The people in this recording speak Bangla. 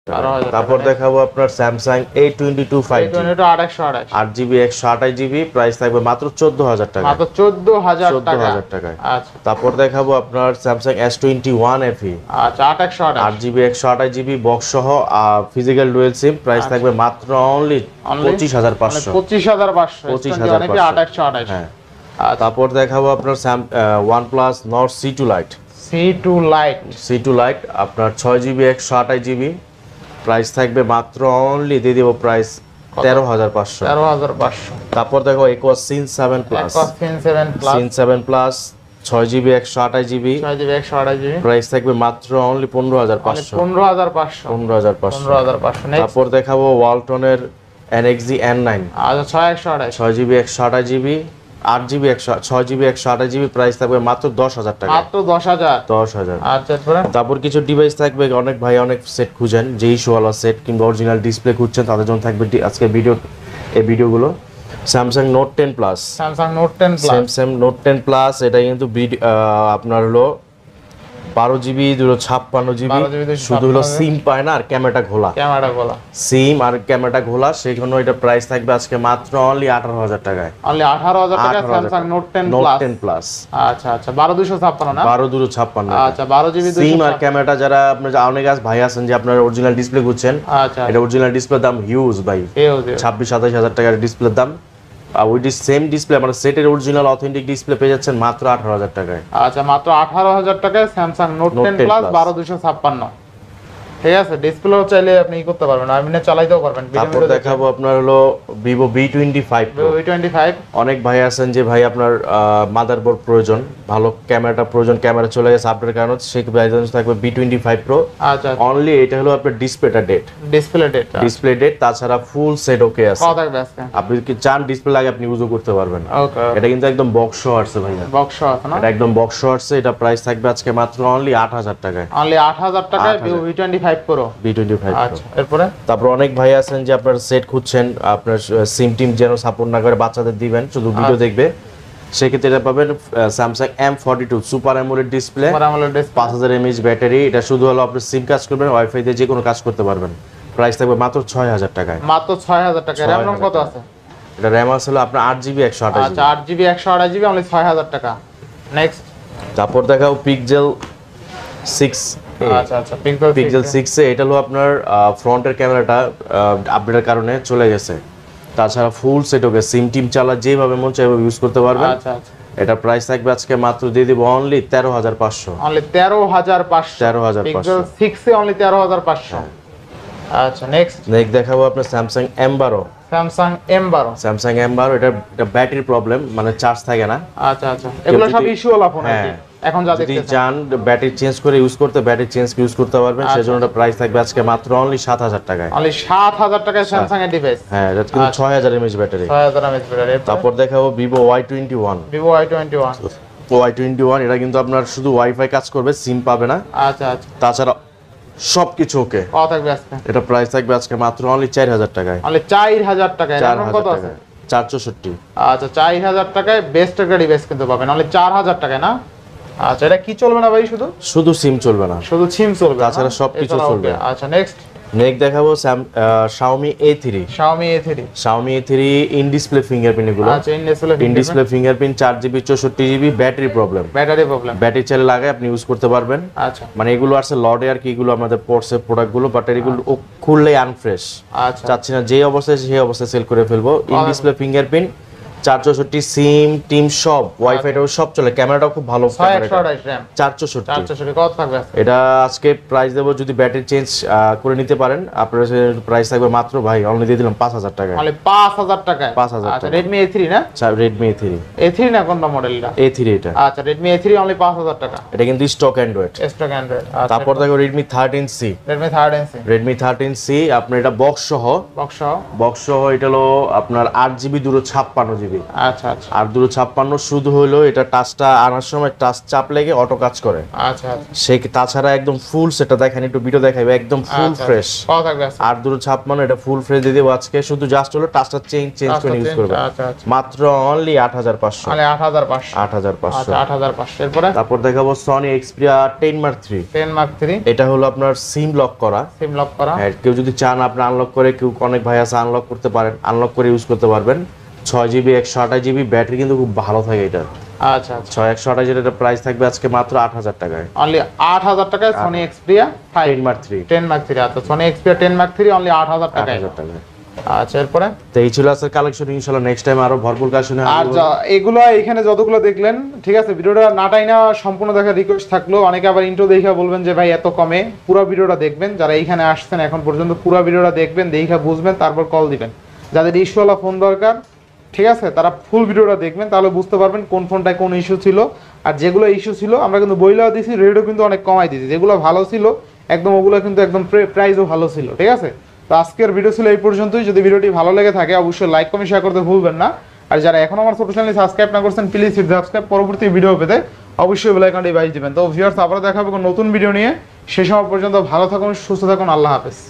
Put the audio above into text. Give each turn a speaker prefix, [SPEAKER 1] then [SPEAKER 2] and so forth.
[SPEAKER 1] টাকা। তারপর দেখাবো আপনার Samsung A22 5G 8GB 128GB price থাকবে মাত্র 14000 টাকা।
[SPEAKER 2] মাত্র 14000
[SPEAKER 1] টাকায়।
[SPEAKER 2] আচ্ছা।
[SPEAKER 1] তারপর দেখাবো আপনার Samsung S21 FE
[SPEAKER 2] আচ্ছা
[SPEAKER 1] 8GB 128GB বক্স সহ ফিজিক্যাল ডুয়াল সিম প্রাইস থাকবে মাত্র অনলি 25500
[SPEAKER 2] 25500
[SPEAKER 1] হ্যাঁ। তারপর দেখাবো আপনার OnePlus Nord C2 Lite C2 Lite আপনার 6GB 128GB প্রাইস থাকবে মাত্র অনলি দিয়ে দেব প্রাইস 13500 তারপর দেখো Aquos Sin 7 Plus 6GB 128GB price থাকবে মাত্র অনলি 15500 তারপর দেখাবো ওয়ালটনের NXG N9
[SPEAKER 2] আচ্ছা
[SPEAKER 1] 6GB 128GB 8GB 6GB 128GB price থাকবে মাত্র 10000 টাকা।
[SPEAKER 2] মাত্র 10000 আচ্ছা।
[SPEAKER 1] তারপর কিছু ডিভাইস থাকবে, অনেক ভাই অনেক সেট খুঁজেন, যে ইস্যুওয়ালা সেট কিংবা অরিজিনাল ডিসপ্লে খুঁজছেন তাদের জন্য থাকবে আজকে এই ভিডিওগুলো। Samsung Note 10 Plus Samsung Note 10 Plus এটা কিন্তু আপনার হলো 12GB 256GB শুধু হলো সিম পায় না আর ক্যামেরাটা ঘোলা সিম আর ক্যামেরাটা ঘোলা, সেই জন্য এটা প্রাইস থাকবে আজকে মাত্র অনলি 18000 টাকায়।
[SPEAKER 2] অনলি 18000 টাকা Samsung Note 10 Plus আচ্ছা আচ্ছা 12256 না
[SPEAKER 1] 12256
[SPEAKER 2] আচ্ছা 12GB
[SPEAKER 1] সিম আর ক্যামেরাটা যারা আপনার অনেক ভাই আছেন যে আপনারা অরিজিনাল ডিসপ্লে খুঁজছেন,
[SPEAKER 2] আচ্ছা
[SPEAKER 1] এটা অরিজিনাল ডিসপ্লের দাম হিউজ ভাই, 26-27000 টাকার ডিসপ্লের দাম। আর ওইটি সেম ডিসপ্লে মানে সেটের অরিজিনাল অথেন্টিক ডিসপ্লে পেয়ে যাচ্ছেন মাত্র 18000 টাকায়।
[SPEAKER 2] আচ্ছা মাত্র 18000 টাকায় Samsung Note 10 Plus 12256 ঠিক আছে। ডিসপ্লেও চাইলে আপনি কি করতে পারবেন, আমি না চালাইতেও পারবেন।
[SPEAKER 1] তারপর দেখাবো আপনার হলো Vivo V25 অনেক ভাই আছেন যে ভাই আপনার মাদারবোর্ড প্রয়োজন, ভালো ক্যামেরাটা প্রয়োজন, ক্যামেরা চলে গেছে আপডেটের কারণে, সেই প্রাইস থাকবে V25 Pro।
[SPEAKER 2] আচ্ছা
[SPEAKER 1] অনলি এটা হলো আপনার ডিসপ্লে ডেট তাছাড়া ফুল সেট ওকে আছে।
[SPEAKER 2] কত থাকবে আজকে?
[SPEAKER 1] আপনি কি চান ডিসপ্লে লাগে আপনি ইউজও করতে পারবেন। এটা কিন্তু একদম বক্স সহ আসছে ভাই,
[SPEAKER 2] বক্স সহ আছে না,
[SPEAKER 1] এটা একদম বক্স সহ আসছে। এটা প্রাইস থাকবে আজকে মাত্র অনলি 8000 টাকায়।
[SPEAKER 2] অনলি 8000 টাকায় Vivo V25 Pro। আচ্ছা এরপরে
[SPEAKER 1] তারপর অনেক ভাই আছেন যে আপনার সেট খুঁজছেন, আপনার সিম টিম যেন সাপোর্ট না করে বাচ্চাদের দিবেন, শুধু ভিডিও দেখবে, সেক্ষেত্রে এটা পাবেন Samsung M42 super AMOLED display 5000 mAh battery. এটা শুধু হলো আপনি সিম কাজ করবেন, ওয়াইফাই দিয়ে যে কোনো কাজ করতে পারবেন। প্রাইস থাকবে মাত্র 6000 টাকায়।
[SPEAKER 2] মাত্র 6000 টাকা। RAM ROM কত আছে?
[SPEAKER 1] এটা RAM আছে হলো আপনার 8GB 128GB।
[SPEAKER 2] আচ্ছা 8GB 128GB অনলি 6000 টাকা। নেক্সট
[SPEAKER 1] তারপর দেখাও Pixel 6।
[SPEAKER 2] আচ্ছা আচ্ছা
[SPEAKER 1] Pixel 6 এ এটা হলো আপনার ফ্রন্টের ক্যামেরাটা আপডেটের কারণে চলে গেছে, তাছাড়া ফুল সেট ওকে, সিম টিম চালা যেভাবে মন চাইবে ইউজ করতে পারবেন।
[SPEAKER 2] আচ্ছা আচ্ছা
[SPEAKER 1] এটা প্রাইস থাকবে আজকে মাত্র দিয়ে দিব only 13500।
[SPEAKER 2] Only 13500 Pixel 6 A only 13500। আচ্ছা নেক্সট
[SPEAKER 1] দেখাবো আপনার Samsung M12 এটা ব্যাটারি প্রবলেম, মানে চার্জ থাকে না।
[SPEAKER 2] আচ্ছা আচ্ছা এগুলো সব ইস্যু ওলা ফোন আছে এখন যা দেখতেছেন।
[SPEAKER 1] যদি চান ব্যাটারি চেঞ্জ করে ইউজ করতে পারবেন, সেজন্য এটা প্রাইস থাকবে আজকে মাত্র অনলি 7000 টাকায়।
[SPEAKER 2] অনলি 7000 টাকায় Samsung এর ডিভাইস।
[SPEAKER 1] হ্যাঁ এটা কিন্তু 6000 mAh ব্যাটারি। তারপর দেখাবো Vivo Y21 এটা কিন্তু আপনার শুধু ওয়াইফাই কাজ করবে, সিম পাবে না।
[SPEAKER 2] আচ্ছা আচ্ছা
[SPEAKER 1] তাছাড়া সবকিছু ওকে।
[SPEAKER 2] কত থাকবে আজকে?
[SPEAKER 1] এটা প্রাইস থাকবে আজকে মাত্র অনলি 4000 টাকায়।
[SPEAKER 2] অনলি 4000 টাকায়। RAM কত আছে?
[SPEAKER 1] 464।
[SPEAKER 2] আচ্ছা 4000 টাকায় বেস্ট একটা ডিভাইস কিন্তু পাবেন অনলি 4000 টাকায় না। আচ্ছা এটা কি চলবে না ভাই? শুধু
[SPEAKER 1] সিম চলবে না,
[SPEAKER 2] শুধু সিম চলবে,
[SPEAKER 1] তাছাড়া সবকিছু চলবে।
[SPEAKER 2] আচ্ছা নেক্সট
[SPEAKER 1] দেখাবো Xiaomi A3 in display fingerprint গুলো।
[SPEAKER 2] আচ্ছা
[SPEAKER 1] in display fingerprint 4GB 64GB battery problem battery চাইলে লাগায় আপনি ইউজ করতে পারবেন।
[SPEAKER 2] আচ্ছা
[SPEAKER 1] মানে এগুলো আছে লডে আর কি, এগুলো আমাদের পড়ছে প্রোডাক্ট গুলো, বাট এগুলো খুললেই আনফ্রেশ।
[SPEAKER 2] আচ্ছা
[SPEAKER 1] চাচ্ছি না যে অবস্থায় সেই অবস্থায় সেল করে ফেলবো। In display fingerprint 464 SIM team সব ওয়াইফাইটাও সব চলে, ক্যামেরাটাও খুব ভালো। 464
[SPEAKER 2] কত থাকবে?
[SPEAKER 1] এটা আজকে প্রাইস দেব, যদি ব্যাটারি চেঞ্জ করে নিতে পারেন আপনার প্রাইস থাকবে মাত্র ভাই অনলি দিয়ে দিলাম 5000 টাকায়।
[SPEAKER 2] অনলি 5000 টাকায়।
[SPEAKER 1] 5000
[SPEAKER 2] আচ্ছা Redmi A3 না?
[SPEAKER 1] Redmi A3
[SPEAKER 2] না কোনটা মডেলটা?
[SPEAKER 1] A3 এটা।
[SPEAKER 2] আচ্ছা Redmi A3 অনলি 5000 টাকা।
[SPEAKER 1] এটা কিন্তু স্টক অ্যান্ড্রয়েড। তারপর দেখো Redmi 13C আপনার এটা বক্স সহ এটা হলো আপনার 8GB 256GB জিবি।
[SPEAKER 2] আচ্ছা আচ্ছা
[SPEAKER 1] আর 256 শুধু হলো এটা টাচটা আনার সময় টাচ চাপ লেগে অটো কাজ করে।
[SPEAKER 2] আচ্ছা আচ্ছা
[SPEAKER 1] সে তাছাড়া একদম ফুল সেটটা দেখেন, একটু ভিডিও দেখাইবে, একদম ফুল ফ্রেশ
[SPEAKER 2] পাওয়া থাকবে আজকে।
[SPEAKER 1] আর 256 এটা ফুল ফ্রেশ দিয়ে দেবো আজকে, শুধু জাস্ট হলো টাচটা চেঞ্জ করে ইউজ করবে।
[SPEAKER 2] আচ্ছা আচ্ছা
[SPEAKER 1] মাত্র অনলি 8500।
[SPEAKER 2] মানে 8500।
[SPEAKER 1] 8500।
[SPEAKER 2] আচ্ছা 8500। এরপরে
[SPEAKER 1] তারপর দেখাবো সনি এক্সপিরিয়া 10 মার্ক 3।
[SPEAKER 2] 10 মার্ক 3।
[SPEAKER 1] এটা হলো আপনার সিম লক করা।
[SPEAKER 2] সিম লক করা।
[SPEAKER 1] হ্যাঁ, কেউ যদি চান আপনি আনলক করে, কেউ অনেক ভাই আছে আনলক করতে পারেন, আনলক করে ইউজ করতে পারবেন। 6 জিবি 128 জিবি ব্যাটারি কিন্তু খুব ভালো থাকে এটা।
[SPEAKER 2] আচ্ছা আচ্ছা
[SPEAKER 1] 6 128 এর প্রাইস থাকবে আজকে মাত্র 8000 টাকায়।
[SPEAKER 2] অনলি 8000 টাকায় সনি এক্সপিরিয়া
[SPEAKER 1] 10 মার্ক 3।
[SPEAKER 2] 10 মার্ক 3। আচ্ছা সনি এক্সপিরিয়া 10 মার্ক 3 অনলি 8000 টাকায়।
[SPEAKER 1] 8000 টাকায়।
[SPEAKER 2] আচ্ছা এরপরে
[SPEAKER 1] তো এই ছিল আজকের কালেকশন, ইনশাআল্লাহ নেক্সট টাইম আরো ভরপুর কালেকশন
[SPEAKER 2] আর এগুলো এখানে যতগুলো দেখলেন, ঠিক আছে, ভিডিওটা নাটাই না সম্পূর্ণ দেখার রিকোয়েস্ট থাকলো। অনেকে আবার ইন্ট্রো দেখে বলবেন যে ভাই এত কমে, পুরো ভিডিওটা দেখবেন। যারা এইখানে আসছেন এখন পর্যন্ত পুরো ভিডিওটা দেখবেন, দেখে বুঝবেন, তারপর কল দিবেন। যাদের ইস্যুওয়ালা ফোন দরকার, ঠিক আছে, তারা ফুল ভিডিওটা দেখবেন, তাহলে বুঝতে পারবেন কোন ফোনটায় কোন ইস্যু ছিল। আর যেগুলো ইস্যু ছিল আমরা কিন্তু বইলাও দিছি, রেটও কিন্তু অনেক কমাই দিছি। যেগুলো ভালো ছিল একদম ওগুলো কিন্তু একদম প্রাইসও ভালো ছিল, ঠিক আছে। তো আজকের ভিডিও ছিল এই পর্যন্তই। যদি ভিডিওটি ভালো লেগে থাকে অবশ্যই লাইক কমেন্ট শেয়ার করতে ভুলবেন না। আর যারা এখন আমার ছোট চ্যানেল সাবস্ক্রাইব না করছেন প্লিজ সাবস্ক্রাইব, পরবর্তী ভিডিও পেতে অবশ্যই বেল আইকনটি বাজিয়ে দিবেন। তো ভিউয়ার্স আবার দেখা হবে নতুন ভিডিও নিয়ে, সেই সময় পর্যন্ত ভালো থাকুন, সুস্থ থাকুন, আল্লাহ হাফেজ।